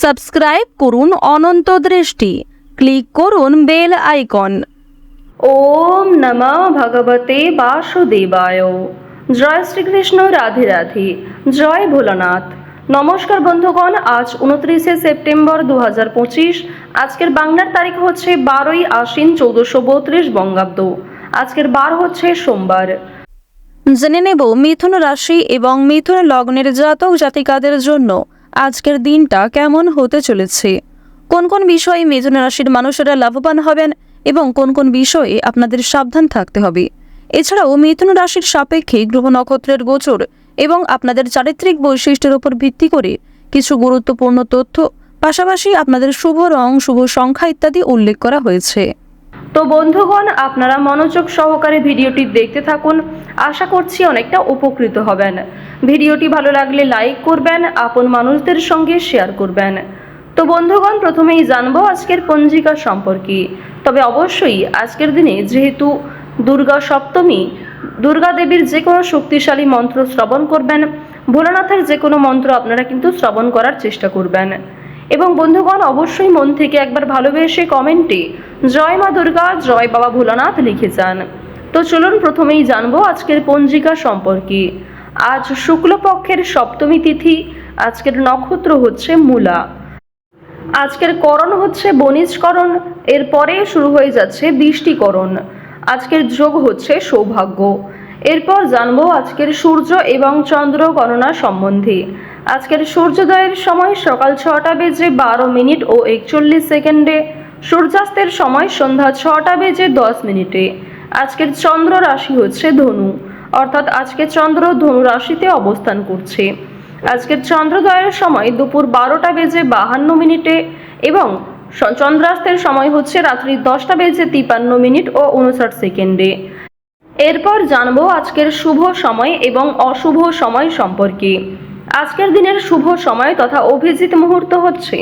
Subscribe করুন অনন্ত দৃষ্টি, click করুন বেল আইকন। ওম নমঃ ভগবতে বাসুদেবায়। জয় শ্রীকৃষ্ণ, রাধে রাধে, জয় ভোলানাথ। নমস্কার বন্ধুগণ, আজ 29শে সেপ্টেম্বর 2025। আজকের বাংলার তারিখ হচ্ছে 12ই আশ্বিন 1432 বঙ্গাব্দ। আজকের বার হচ্ছে সোমবার। জেনে নেব মিথুন রাশি এবং মিথুন লগ্নের জাতক জাতিকাদের জন্য আজকের দিনটা কেমন হতে চলেছে, কোন কোন বিষয়ে মিথুন রাশির মানুষেরা লাভবান হবেন এবং কোন কোন বিষয়ে আপনাদের সাবধান থাকতে হবে। এছাড়াও মিথুন রাশির সাপেক্ষে গ্রহ নক্ষত্রের গোচর এবং আপনাদের চারিত্রিক বৈশিষ্ট্যের উপর ভিত্তি করে কিছু গুরুত্বপূর্ণ তথ্য, পাশাপাশি আপনাদের শুভ রং, শুভ সংখ্যা ইত্যাদি উল্লেখ করা হয়েছে। তো বন্ধুগণ, আপনারা মনোযোগ সহকারে ভিডিওটি দেখতে থাকুন। আশা করছি অনেকটা উপকৃত হবেন। ভিডিওটি ভালো লাগলে লাইক করবেন, আপন মানুষদের সঙ্গে শেয়ার করবেন। তো বন্ধুগণ, প্রথমেই জানবো আজকের পঞ্জিকা সম্পর্কে। তবে অবশ্যই আজকের দিনে যেহেতু দুর্গা সপ্তমী, দুর্গা দেবীর যে কোনো শক্তিশালী মন্ত্র শ্রবণ করবেন, ভোলানাথের যে কোনো মন্ত্র আপনারা কিন্তু শ্রবণ করার চেষ্টা করবেন। এবং বন্ধুগণ, অবশ্যই মন থেকে একবার ভালোবেসে কমেন্টে জয় মা দুর্গা, জয় বাবা ভোলানাথ লিখে যান। তো চলুন প্রথমেই জানবো আজকের পঞ্জিকা সম্পর্কে। আজ শুক্লপক্ষের সপ্তমী তিথি, আজকের নক্ষত্র হচ্ছে মূলা, আজকের করণ হচ্ছে বণিজকরণ, এরপরে শুরু হয়ে যাচ্ছে বৃষ্টিকরণ। আজকের যোগ হচ্ছে সৌভাগ্য। এরপর জানবো আজকের সূর্য এবং চন্দ্র গণনা সম্বন্ধে। আজকের সূর্যোদয়ের সময় সকাল 6টা বেজে 12 মিনিট ও 41 সেকেন্ডে, সূর্যাস্তের সময় সন্ধ্যা 6টা বেজে 10 মিনিটে। আজকের চন্দ্র রাশি হচ্ছে ধনু, অর্থাৎ আজকে চন্দ্র ধনু রাশিতে অবস্থান করছে। আজকের চন্দ্রোদয়ের সময় দুপুর 12টা বেজে 52 মিনিটে এবং চন্দ্রাস্তের সময় হচ্ছে রাত্রি 10টা বেজে 53 মিনিট ও 59 সেকেন্ডে। এরপর জানবো আজকের শুভ সময় এবং অশুভ সময় সম্পর্কে। আজকের দিনের শুভ সময় তথা অভিজিৎ মুহূর্ত হচ্ছে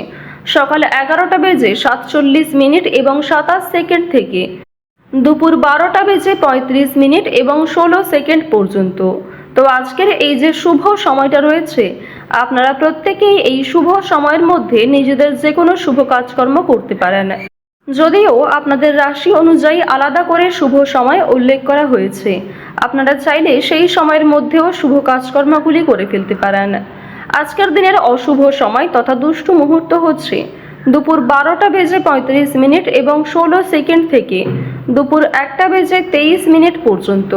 সকাল 11টা বেজে 47 মিনিট এবং 27 সেকেন্ড থেকে দুপুর 12টা বেজে 35 মিনিট এবং 16 সেকেন্ড পর্যন্ত। তো আজকের এই যে শুভ সময়টা রয়েছে, আপনারা প্রত্যেকেই এই শুভ সময়ের মধ্যে নিজেদের যে কোনো শুভ কাজকর্ম করতে পারেন। যদিও আপনাদের রাশি অনুযায়ী আলাদা করে শুভ সময় উল্লেখ করা হয়েছে, আপনারা চাইলে সেই সময়ের মধ্যেও শুভ কাজকর্মগুলি করে ফেলতে পারেন। আজকের দিনের অশুভ সময় তথা দুষ্টু মুহূর্ত হচ্ছে দুপুর 12টা বেজে 35 মিনিট এবং 16 সেকেন্ড থেকে দুপুর 1টা বেজে 23 মিনিট পর্যন্ত।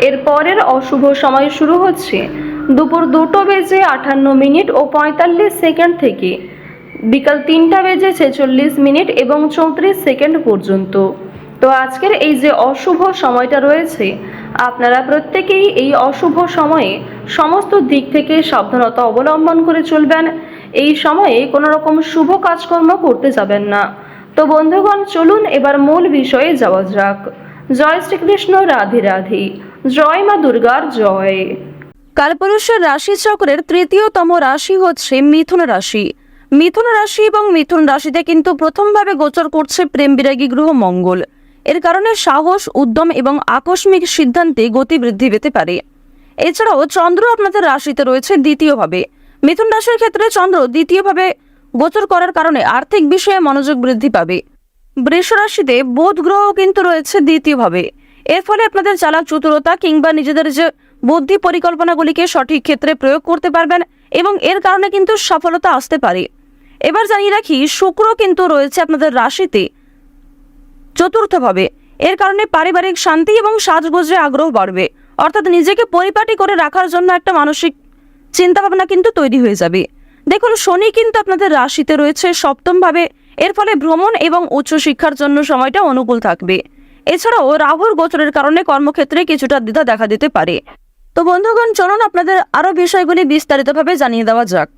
এর পরের অশুভ সময় শুরু হচ্ছে দুপুর 2টো বেজে 58 মিনিট ও 45 সেকেন্ড থেকে বিকাল 3টা বেজে 46 মিনিট এবং 34 সেকেন্ড পর্যন্ত। তো আজকের এই যে অশুভ সময়টা রয়েছে, আপনারা প্রত্যেকেই এই অশুভ সময়ে সমস্ত দিক থেকে সাবধানতা অবলম্বন করে চলবেন। এই সময়ে কোনো রকম শুভ কাজকর্ম করতে যাবেন না। তো বন্ধুগণ, চলুন এবার মূল বিষয়ে যাওয়া যাক। জয় শ্রীকৃষ্ণ, রাধে রাধে, জয় মা দুর্গার জয়। কালপুরুষের রাশি চক্রের তৃতীয়তম রাশি হচ্ছে মিথুন রাশি। মিথুন রাশি এবং মিথুন রাশিতে কিন্তু প্রথমভাবে গোচর করছে প্রেম বিরাগী গ্রহ মঙ্গল। এর কারণে সাহস, উদ্যম এবং আকস্মিক সিদ্ধান্তে গতি বৃদ্ধি পেতে পারে। এছাড়াও চন্দ্র আপনাদের রাশিতে রয়েছে দ্বিতীয়ভাবে। মিথুন রাশির ক্ষেত্রে চন্দ্র দ্বিতীয়ভাবে গোচর করার কারণে আর্থিক বিষয়ে মনোযোগ বৃদ্ধি পাবে। বৃষ রাশিতে বুধ গ্রহ কিন্তু রয়েছে দ্বিতীয়ভাবে। এর ফলে আপনাদের চালাক চতুরতা কিংবা নিজেদের যে বুদ্ধি পরিকল্পনাগুলিকে সঠিক ক্ষেত্রে প্রয়োগ করতে পারবেন এবং এর কারণে কিন্তু সফলতা আসতে পারে। এবার জানিয়ে রাখি, শুক্র কিন্তু রয়েছে আপনাদের রাশিতে চতুর্থভাবে। এর কারণে পারিবারিক শান্তি এবং সাজগোজে আগ্রহ বাড়বে, অর্থাৎ নিজেকে পরিপাটি করে রাখার জন্য একটা মানসিক চিন্তাভাবনা কিন্তু তৈরি হয়ে যাবে। দেখুন, শনি কিন্তু আপনাদের রাশিতে রয়েছে সপ্তমভাবে। এর ফলে ভ্রমণ এবং উচ্চশিক্ষার জন্য সময়টা অনুকূল থাকবে। এছাড়াও রাহুর গোচরের কারণে কর্মক্ষেত্রে কিছুটা দ্বিধা দেখা দিতে পারে। তো বন্ধুগণ, চলুন আপনাদের আরও বিষয়গুলি বিস্তারিতভাবে জানিয়ে দেওয়া যাক।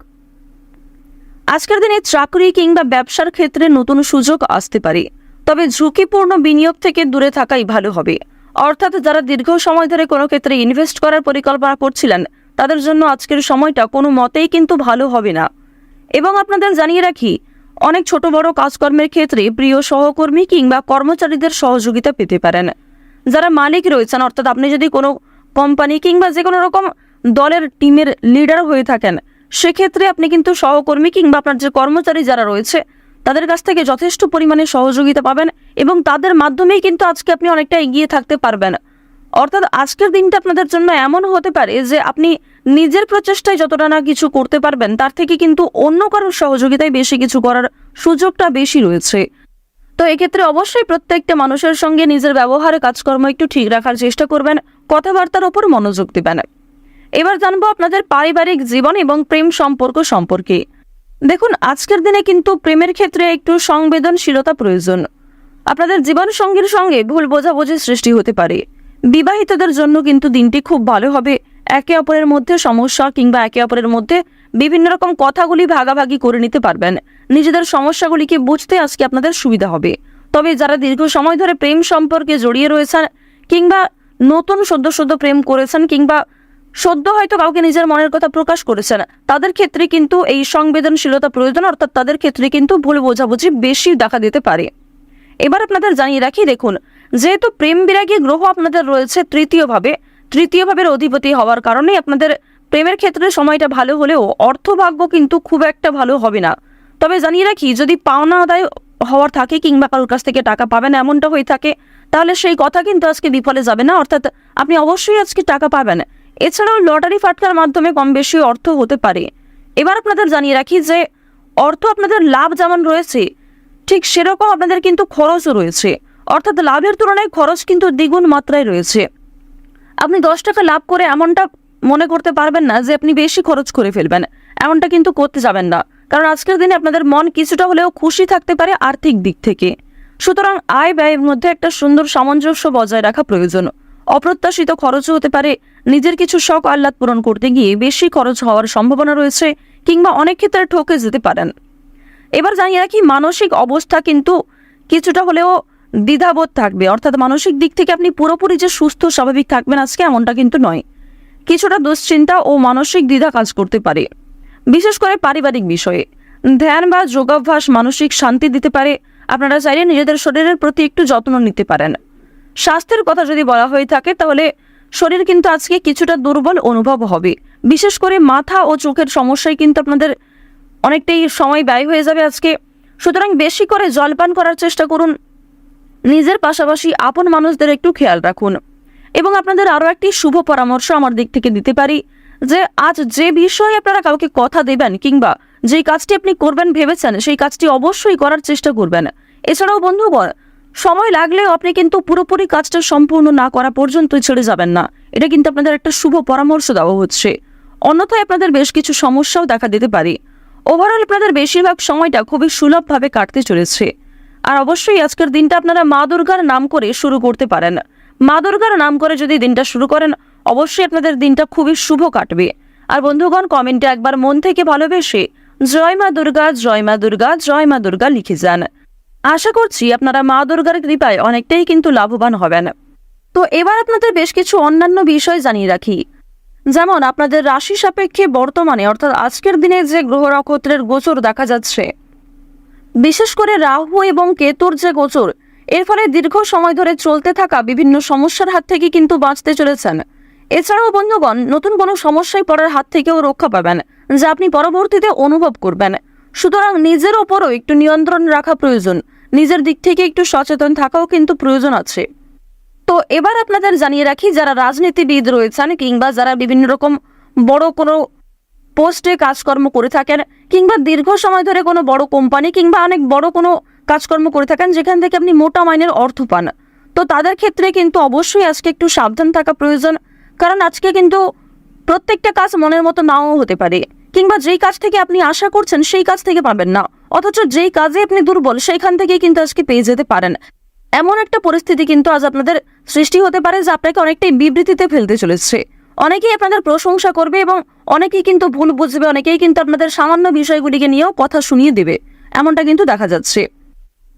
আজকের দিনে চাকরি কিংবা ব্যবসার ক্ষেত্রে নতুন সুযোগ আসতে পারে, তবে ঝুঁকিপূর্ণ বিনিয়োগ থেকে দূরে থাকাই ভালো হবে। অর্থাৎ যারা দীর্ঘ সময় ধরে কোনো ক্ষেত্রে ইনভেস্ট করার পরিকল্পনা করছিলেন, তাদের জন্য আজকের সময়টা কোনো মতেই কিন্তু ভালো হবে না। এবং আপনাদের জানিয়ে রাখি, অনেক ছোট বড় কাজকর্মের ক্ষেত্রে প্রিয় সহকর্মী কিংবা কর্মচারীদের সহযোগিতা পেতে পারেন। যারা মালিক রয়েছেন, অর্থাৎ আপনি যদি কোনো কোম্পানি কিংবা যে কোনো রকম দলের টিমের লিডার হয়ে থাকেন, সেক্ষেত্রে আপনি কিন্তু সহকর্মী কিংবা আপনার যে কর্মচারী যারা রয়েছে তাদের কাছ থেকে যথেষ্ট পরিমাণে সহযোগিতা পাবেন এবং তাদের মাধ্যমেই কিন্তু আজকে আপনি অনেকটা এগিয়ে থাকতে পারবেন। অর্থাৎ আজকের দিনটা আপনাদের জন্য এমন হতে পারে যে আপনি নিজের প্রচেষ্টায় যতটা না কিছু করতে পারবেন তার থেকে কিন্তু অন্য কারোর সহযোগিতায় বেশি কিছু করার সুযোগটা বেশি রয়েছে। তো এক্ষেত্রে অবশ্যই প্রত্যেকটা মানুষের সঙ্গে নিজের ব্যবহারে কাজকর্ম একটু ঠিক রাখার চেষ্টা করবেন, কথাবার্তার ওপর মনোযোগ দেবেন। এবার জানবো আপনাদের পারিবারিক জীবন এবং প্রেম সম্পর্ক সম্পর্কে। দেখুন, আজকের দিনে কিন্তু প্রেমের ক্ষেত্রে একটু সংবেদনশীলতা প্রয়োজন। আপনাদের জীবন সঙ্গীর সঙ্গে ভুল বোঝাবুঝির সৃষ্টি হতে পারে। বিবাহিতদের জন্য কিন্তু দিনটি খুব ভালো হবে। একে অপরের মধ্যে সমস্যা কিংবা একে অপরের মধ্যে বিভিন্ন রকম কথাগুলি ভাগাভাগি করে নিতে পারবেন। নিজেদের সমস্যাগুলিকে বুঝতে আজকে আপনাদের সুবিধা হবে। তবে যারা দীর্ঘ সময় ধরে প্রেম সম্পর্কে জড়িয়ে রয়েছেন কিংবা নতুন সদ্য প্রেম করেছেন কিংবা সদ্য হয়তো কাউকে নিজের মনের কথা প্রকাশ করেছেন, তাদের ক্ষেত্রে কিন্তু এই সংবেদনশীলতা প্রয়োজন। অর্থাৎ তাদের ক্ষেত্রে কিন্তু ভুল বোঝাবুঝি বেশি দেখা দিতে পারে। এবার আপনাদের জানিয়ে রাখি, দেখুন, যেহেতু প্রেম বিরাগী গ্রহ আপনাদের রয়েছে তৃতীয় ভাবের অধিপতি হওয়ার কারণে আপনাদের প্রেমের ক্ষেত্রে সময়টা ভালো হলেও অর্থভাগ্য কিন্তু খুব একটা ভালো হবে না। তবে জানিয়ে রাখি, যদি পাওনা আদায় হওয়ার থাকে কিংবা কারোর কাছ থেকে টাকা পাবেন এমনটা হয়ে থাকে, তাহলে সেই কথা কিন্তু আজকে বিফলে যাবে না। অর্থাৎ আপনি অবশ্যই আজকে টাকা পাবেন। এছাড়াও লটারি ফাটকার মাধ্যমে কম বেশি অর্থ হতে পারে। এবার আপনাদের জানিয়ে রাখি যে অর্থ আপনাদের লাভ যেমন রয়েছে ঠিক সেরকম আপনাদের কিন্তু খরচও রয়েছে। অর্থাৎ লাভের তুলনায় খরচ কিন্তু দ্বিগুণ মাত্রায় রয়েছে। আপনি 10 টাকা লাভ করে এমনটা মনে করতে পারবেন না যে আপনি বেশি খরচ করে ফেলবেন, এমনটা কিন্তু করতে যাবেন না। কারণ আজকের দিনে আপনাদের মন কিছুটা হলেও খুশি থাকতে পারে আর্থিক দিক থেকে। সুতরাং আয় ব্যয়ের মধ্যে একটা সুন্দর সামঞ্জস্য বজায় রাখা প্রয়োজন। অপ্রত্যাশিত খরচও হতে পারে। নিজের কিছু শখ আহ্লাদ পূরণ করতে গিয়ে বেশি খরচ হওয়ার সম্ভাবনা রয়েছে কিংবা অনেক ক্ষেত্রে ঠকে যেতে পারেন। এবার জানিয়ে রাখি, মানসিক অবস্থা কিন্তু কিছুটা হলেও দ্বিধাবোধ থাকবে। অর্থাৎ মানসিক দিক থেকে আপনি পুরোপুরি যে সুস্থ স্বাভাবিক থাকবেন আজকে এমনটা কিন্তু নয়। কিছুটা দুশ্চিন্তা ও মানসিক দ্বিধা কাজ করতে পারে, বিশেষ করে পারিবারিক বিষয়ে। ধ্যান বা যোগাভ্যাস মানসিক শান্তি দিতে পারে। আপনারা চাইলে নিজেদের শরীরের প্রতি একটু যত্ন নিতে পারেন। স্বাস্থ্যের কথা যদি বলা হয়ে থাকে তাহলে শরীর কিন্তু আজকে কিছুটা দুর্বল অনুভব হবে। বিশেষ করে মাথা ও চোখের সমস্যায় কিন্তু আপনাদের অনেকটাই সময় ব্যয় হয়ে যাবে আজকে। সুতরাং বেশি করে জলপান করার চেষ্টা করুন। নিজের পাশাপাশি আপন মানুষদের একটু খেয়াল রাখুন। এবং আপনাদের আরও একটি শুভ পরামর্শ আমার দিক থেকে দিতে পারি যে আজ যে বিষয়ে আপনারা কাউকে কথা দেবেন কিংবা যেই কাজটি আপনি করবেন ভেবেছেন সেই কাজটি অবশ্যই করার চেষ্টা করবেন। এছাড়াও বন্ধুগণ, সময় লাগলেও আপনি কিন্তু পুরোপুরি কাজটা সম্পূর্ণ না করা পর্যন্তই ছেড়ে যাবেন না। এটা কিন্তু আপনাদের একটা শুভ পরামর্শ দেওয়া হচ্ছে। অন্যথায় আপনাদের বেশ কিছু সমস্যাও দেখা দিতে পারে। ওভারঅল আপনাদের বেশিরভাগ সময়টা খুবই সুলভভাবে কাটতে চলেছে। আর অবশ্যই আজকের দিনটা আপনারা মা দুর্গার নাম করে শুরু করতে পারেন। মা দুর্গার নাম করে যদি দিনটা শুরু করেন অবশ্যই আপনাদের দিনটা খুবই শুভ কাটবে। আর বন্ধুগণ, কমেন্টে একবার মন থেকে ভালোবেসে জয় মা দুর্গা, জয় মা দুর্গা, জয় মা দুর্গা লিখে যান। আশা করছি আপনারা মা দুর্গার কৃপায় অনেকটাই কিন্তু লাভবান হবেন। তো এবার আপনাদের বেশ কিছু অন্যান্য বিষয় জানিয়ে রাখি। যেমন আপনাদের রাশি সাপেক্ষে বর্তমানে অর্থাৎ আজকের দিনে যে গ্রহ নক্ষত্রের গোচর দেখা যাচ্ছে, বিশেষ করে রাহু এবং কেতুর যে গোচর, এর ফলে দীর্ঘ সময় ধরে চলতে থাকা বিভিন্ন সমস্যার হাত থেকে কিন্তু বাঁচতে চলেছেন। এছাড়াও বন্ধুগণ, নতুন কোনো সমস্যায় পড়ার হাত থেকেও রক্ষা পাবেন যা আপনি পরবর্তীতে অনুভব করবেন। সুতরাং নিজের ওপরও একটু নিয়ন্ত্রণ রাখা প্রয়োজন। নিজের দিক থেকে একটু সচেতন থাকাও কিন্তু প্রয়োজন আছে। তো এবার আপনাদের জানিয়ে রাখি, যারা রাজনীতিবিদ রয়েছেন কিংবা যারা বিভিন্ন রকম বড় কোনো পোস্টে কাজকর্ম করে থাকেন কিংবা দীর্ঘ সময় ধরে কোনো বড় কোম্পানি কিংবা অনেক বড় কোনো কাজকর্ম করে থাকেন যেখান থেকে আপনি মোটা মাইনের অর্থ পান, তো তাদের ক্ষেত্রে কিন্তু অবশ্যই আজকে একটু সাবধান থাকা প্রয়োজন। কারণ আজকে কিন্তু প্রত্যেকটা কাজ মনের মতো নাও হতে পারে কিংবা যেই কাজ থেকে আপনি আশা করছেন সেই কাজ থেকে পাবেন না, অথচ যেই কাজে আপনি দুর্বল সেইখান থেকে কিন্তু আজকে পেয়ে যেতে পারেন। এমন একটা পরিস্থিতি কিন্তু আজ আপনাদের সৃষ্টি হতে পারে যা আপনাকে অনেকটাই বিবৃতিতে ফেলতে চলেছে। অনেকেই আপনাদের প্রশংসা করবে এবং অনেকেই কিন্তু ভুল বুঝবে, অনেকেই কিন্তু আপনাদের সামান্য বিষয়গুলিকে নিয়েও কথা শুনিয়ে দেবে, এমনটা কিন্তু দেখা যাচ্ছে।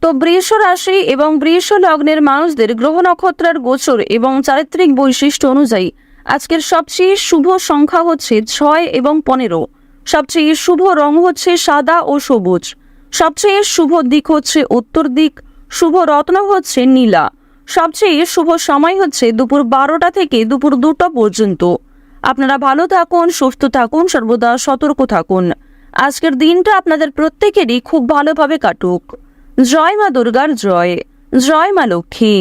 তো বৃষ রাশি এবং বৃষ লগ্নের মানুষদের গ্রহ নক্ষত্রের গোচর এবং চারিত্রিক বৈশিষ্ট্য অনুযায়ী আজকের সবচেয়ে শুভ সংখ্যা হচ্ছে 6 এবং 15। সবচেয়ে শুভ রং হচ্ছে সাদা ও সবুজ। সবচেয়ে শুভ দিক হচ্ছে উত্তর দিক। শুভ রত্ন হচ্ছে নীলা। সবচেয়ে শুভ সময় হচ্ছে দুপুর 12টা থেকে দুপুর 2টা পর্যন্ত। আপনারা ভালো থাকুন, সুস্থ থাকুন, সর্বদা সতর্ক থাকুন। আজকের দিনটা আপনাদের প্রত্যেকেরই খুব ভালোভাবে কাটুক। জয় মা দুর্গার জয়, জয় মা লক্ষ্মী।